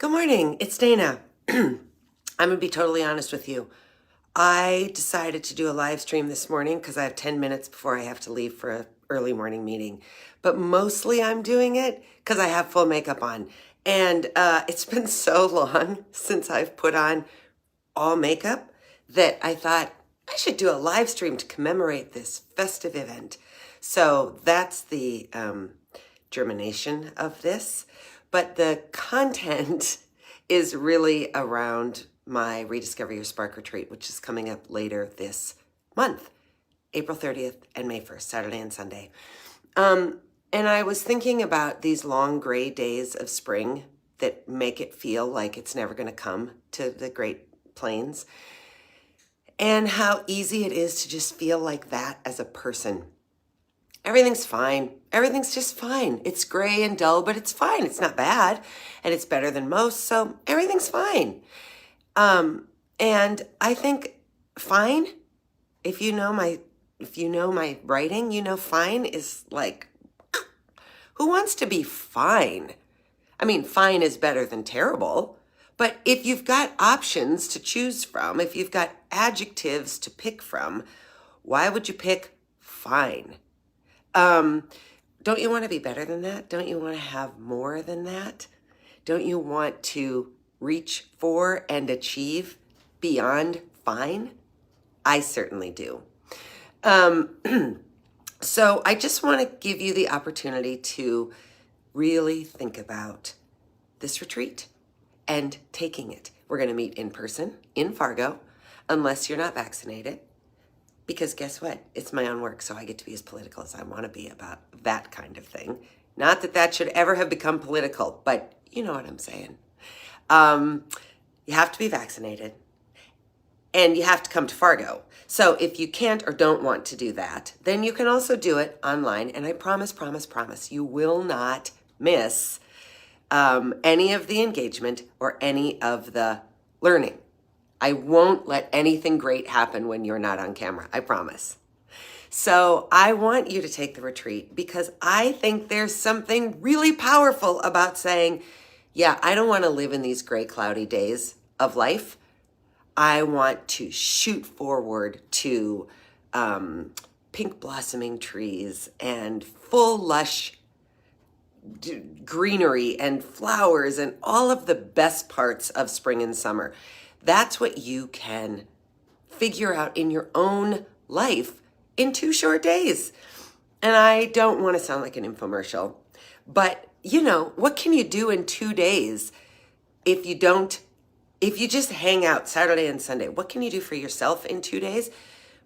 Good morning, it's Dana. I'm gonna be totally honest with you. I decided to do a live stream this morning because I have 10 minutes before I have to leave for an early morning meeting. But mostly I'm doing it because I have full makeup on. And it's been so long since I've put on all makeup that I thought I should do a live stream to commemorate this festive event. So that's the germination of this. But the content is really around my Rediscover Your Spark retreat, which is coming up later this month, April 30th and May 1st, Saturday and Sunday. And I was thinking about these long gray days of spring that make it feel like it's never going to come to the Great Plains, and how easy it is to just feel like that as a person. Everything's fine. Everything's just fine. It's gray and dull, but it's fine. It's not bad, and it's better than most, so everything's fine. And I think fine, if you know my writing, you know fine is like, who wants to be fine? I mean, fine is better than terrible, but if you've got options to choose from, if you've got adjectives to pick from, why would you pick fine? Don't you want to be better than that? Don't you want to have more than that? Don't you want to reach for and achieve beyond fine? I certainly do. So I just want to give you the opportunity to really think about this retreat and taking it. We're going to meet in person in Fargo, unless you're not vaccinated. Because guess what? It's my own work, so I get to be as political as I want to be about that kind of thing. Not that that should ever have become political, but you know what I'm saying. You have to be vaccinated, and you have to come to Fargo. So if you can't or don't want to do that, then you can also do it online, and I promise, you will not miss any of the engagement or any of the learning. I won't let anything great happen when you're not on camera, I promise. So I want you to take the retreat because I think there's something really powerful about saying, yeah, I don't want to live in these gray, cloudy days of life. I want to shoot forward to pink blossoming trees and full lush greenery and flowers and all of the best parts of spring and summer. That's what you can figure out in your own life in 2 short days. And I don't want to sound like an infomercial, but you know, what can you do in 2 days if you just hang out Saturday and Sunday? What can you do for yourself in 2 days?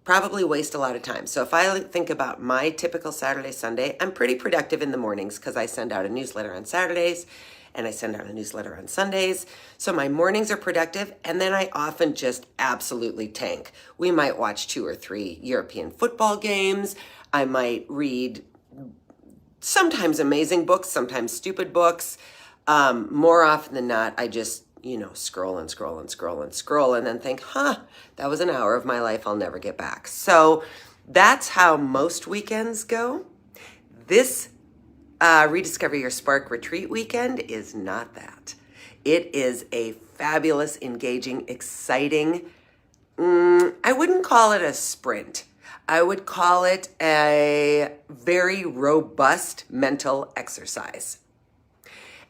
Probably waste a lot of time. So if I think about my typical Saturday, Sunday, I'm pretty productive in the mornings because I send out a newsletter on Saturdays and I send out a newsletter on Sundays. So my mornings are productive, and then I often just absolutely tank. We might watch 2 or 3 European football games. I might read sometimes amazing books, sometimes stupid books. More often than not, I just, scroll and then think, that was an hour of my life I'll never get back. So that's how most weekends go. This Rediscover Your Spark retreat weekend is not that. It is a fabulous, engaging, exciting, I wouldn't call it a sprint. I would call it a very robust mental exercise.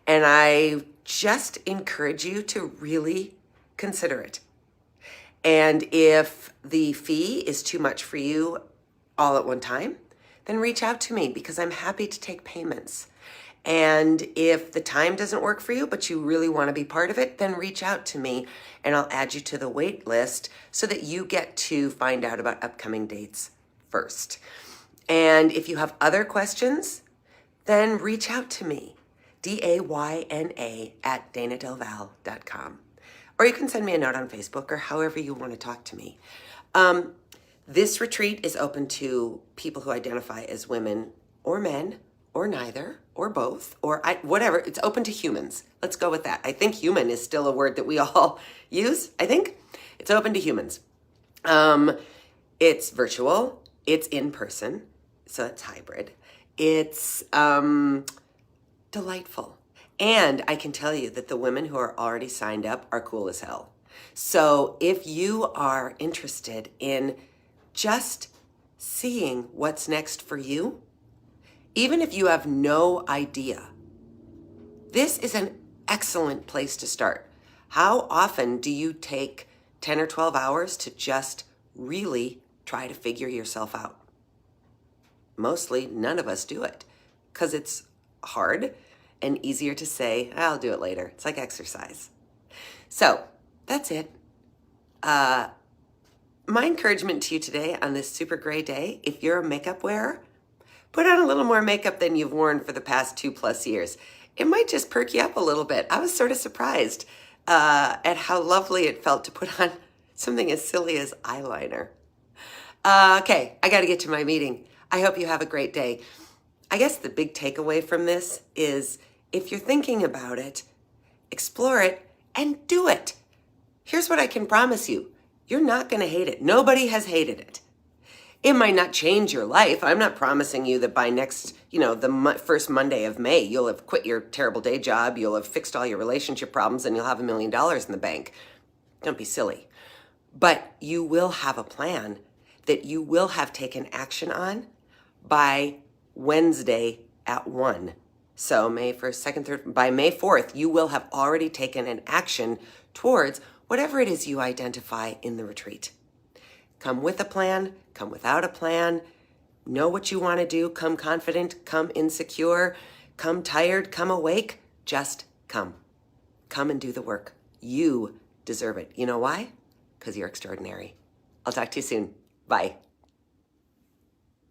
And I just encourage you to really consider it. And if the fee is too much for you all at one time, then reach out to me because I'm happy to take payments. And if the time doesn't work for you, but you really want to be part of it, then reach out to me and I'll add you to the wait list so that you get to find out about upcoming dates first. And if you have other questions, then reach out to me, dayna@danadelval.com. Or you can send me a note on Facebook or however you want to talk to me. This retreat is open to people who identify as women or men or neither or both or whatever. It's open to humans. Let's go with that. I think human is still a word that we all use. I think it's open to humans. It's virtual. It's in person. So it's hybrid. It's delightful. And I can tell you that the women who are already signed up are cool as hell. So if you are interested in just seeing what's next for you, even if you have no idea, this is an excellent place to start. How often do you take 10 or 12 hours to just really try to figure yourself out? Mostly none of us do it because it's hard and easier to say, I'll do it later. It's like exercise. So that's it. My encouragement to you today on this super gray day, if you're a makeup wearer, put on a little more makeup than you've worn for the past 2+ years. It might just perk you up a little bit. I was sort of surprised at how lovely it felt to put on something as silly as eyeliner. Okay, I got to get to my meeting. I hope you have a great day. I guess the big takeaway from this is if you're thinking about it, explore it and do it. Here's what I can promise you. You're not going to hate it. Nobody has hated it. It might not change your life. I'm not promising you that by next, the first Monday of May, you'll have quit your terrible day job, you'll have fixed all your relationship problems, and you'll have $1 million in the bank. Don't be silly. But you will have a plan that you will have taken action on by Wednesday at 1. So May 1st, 2nd, 3rd, by May 4th, you will have already taken an action towards whatever it is you identify in the retreat. Come with a plan, come without a plan, know what you want to do, come confident, come insecure, come tired, come awake, just come. Come and do the work. You deserve it. You know why? Because you're extraordinary. I'll talk to you soon. Bye.